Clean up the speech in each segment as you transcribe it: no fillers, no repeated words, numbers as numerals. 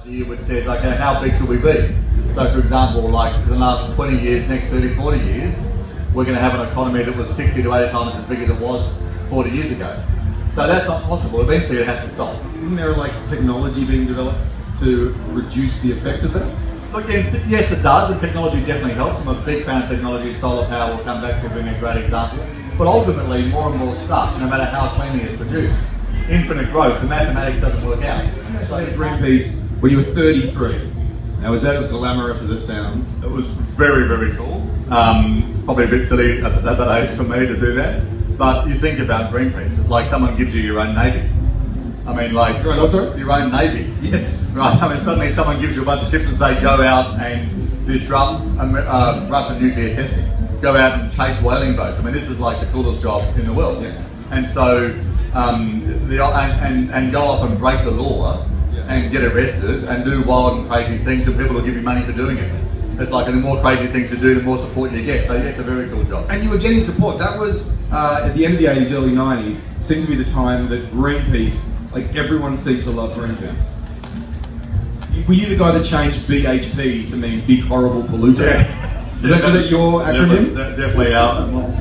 idea which says, okay, how big should we be? So for example, like in the last 20 years, next 30, 40 years, we're going to have an economy that was 60 to 80 times as big as it was 40 years ago. So that's not possible. Eventually it has to stop. Isn't there like technology being developed to reduce the effect of that? Look, yes it does, and technology definitely helps. I'm a big fan of technology. Solar power will come back to being a great example. But ultimately, more and more stuff, no matter how cleanly it's produced, infinite growth, the mathematics doesn't work out. So at Greenpeace, when you were 33, now is that as glamorous as it sounds? It was very, very cool. Probably a bit silly at that age for me to do that. But you think about Greenpeace, it's like someone gives you your own navy. I mean, like, your own navy. Yes. Right, I mean, suddenly someone gives you a bunch of ships and say, go out and disrupt Russian nuclear testing. Go out and chase whaling boats. I mean, this is like the coolest job in the world. Yeah. And so, and go off and break the law and get arrested and do wild and crazy things, and people will give you money for doing it. It's like, and the more crazy things to do, the more support you get. So yeah, it's a very cool job. And you were getting support. That was at the end of the 80s, early 90s, seemed to be the time that Greenpeace, like everyone seemed to love Greenpeace. Were you the guy that changed BHP to mean big horrible polluter? Yeah. Was that your acronym? Definitely.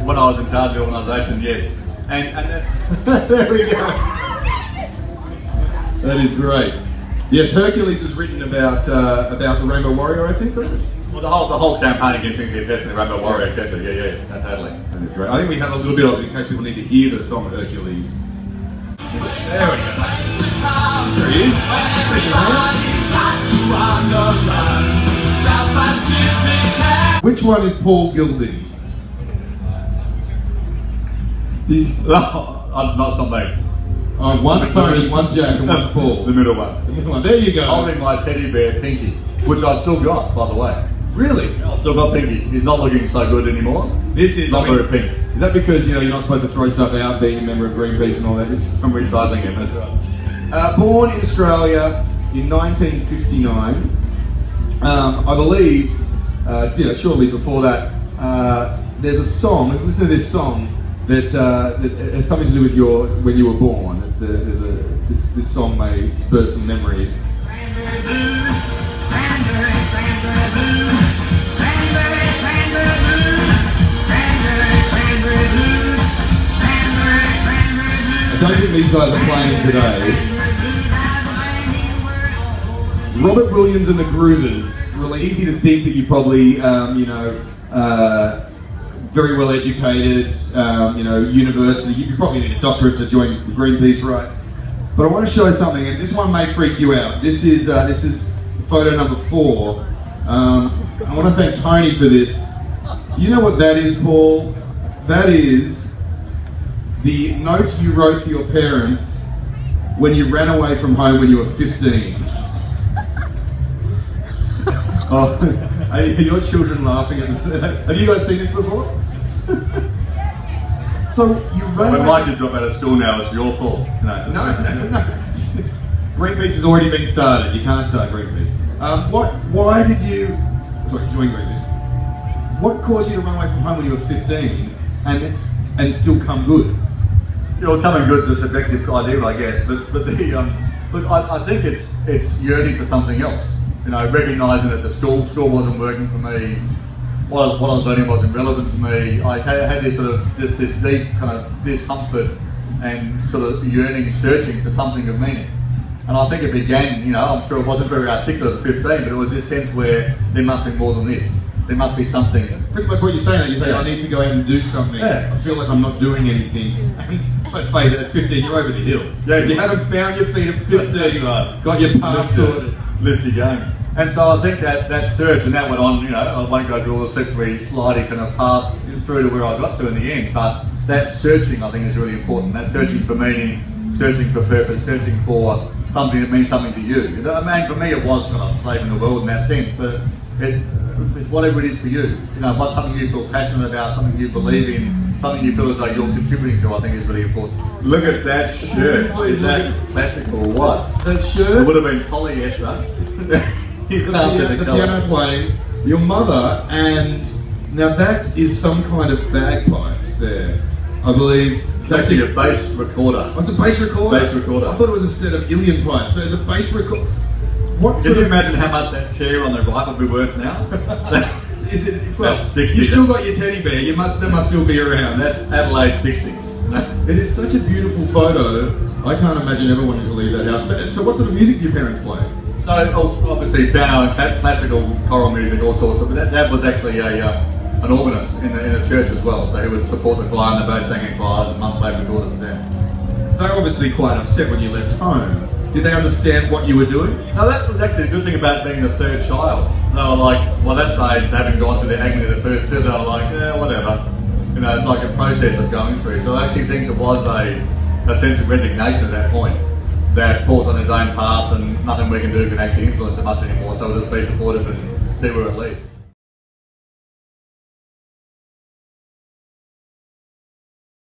When I was in charge of the organisation, yes. And that's there we go. That is great. Yes, Hercules was written about the Rainbow Warrior, I think. Well, the whole campaign against nuclear testing, the Rainbow Warrior, etc. Yeah, totally. That is great. I think we had a little bit of it in case people need to hear the song Hercules. There we go. There he is. Which one is Paul Gilding? No, not me. One's Tony, one's Jack, and one's Paul. The middle one. The middle one. There you go. Holding my teddy bear Pinky, which I've still got, by the way. Really? Yeah, I've still got Pinky. He's not looking so good anymore. This is not very pink. Is that because you're not supposed to throw stuff out, being a member of Greenpeace and all that? I'm recycling him. That's right. Born in Australia in 1959, I believe. Shortly before that, there's a song. Listen to this song that has something to do with when you were born. This song may spur some memories. I don't think these guys are playing today. Robert Williams and the Groovers. Really easy to think that you probably, very well educated, university. You probably need a doctorate to join Greenpeace, right? But I want to show something, and this one may freak you out. This is photo number 4. I want to thank Tony for this. Do you know what that is, Paul? That is the note you wrote to your parents when you ran away from home when you were 15. Oh, are your children laughing at this? Have you guys seen this before? So you ran When Mike did drop out of school now, it's your fault. No. Greenpeace has already been started. You can't start Greenpeace. Why did you... Sorry, join Greenpeace. What caused you to run away from home when you were 15 and still come good? Coming good is a subjective idea, I guess. But the look, I think it's yearning for something else. Recognising that the school wasn't working for me, what I was learning wasn't relevant to me. I had this sort of this deep kind of discomfort and sort of yearning, searching for something of meaning. And I think it began, I'm sure it wasn't very articulate at 15, but it was this sense where there must be more than this. There must be something. That's pretty much what you're saying. You say, I need to go out and do something. Yeah. I feel like I'm not doing anything. And let's face it, at 15, you're over the hill. Yeah, if you haven't found your feet at 15, right. Got your path sorted. Lift your game. And so I think that search, and that went on, I won't go through all the slippery, slidey kind of path through to where I got to in the end, but that searching I think is really important. That searching for meaning, searching for purpose, searching for something that means something to you. For me it was kind of saving the world in that sense, but it's whatever it is for you. What something you feel passionate about, something you believe in, something you feel as though you're contributing to, I think is really important. Look at that shirt. Is that classic or what? That shirt? It would have been polyester. The piano playing, your mother, and now that is some kind of bagpipes there, I believe. It's actually a bass recorder. Oh, it's a bass recorder? Bass recorder. I thought it was a set of Ilian pipes, but it's a bass recorder. What Can you imagine how much that chair on the right would be worth now? Is it? Well, That's 60. you've still got your teddy bear. That must still be around. That's Adelaide 60s. It is such a beautiful photo. I can't imagine ever wanting to leave that house. But so, what sort of music do your parents play? So obviously piano and classical choral music, all sorts of. But Dad was actually an organist in the church as well. So he would support the choir, and they both sang in choirs, and Mum played with daughters there. They're obviously quite upset when you left home. Did they understand what you were doing? No, that was actually a good thing about being the third child. They were like, well, that stage, having gone through the agony of the first two, they were like, yeah, whatever. You know, it's like a process of going through. So I actually think it was a sense of resignation at that point, that Paul's on his own path and nothing we can do can actually influence it much anymore, so we'll just be supportive and see where it leads.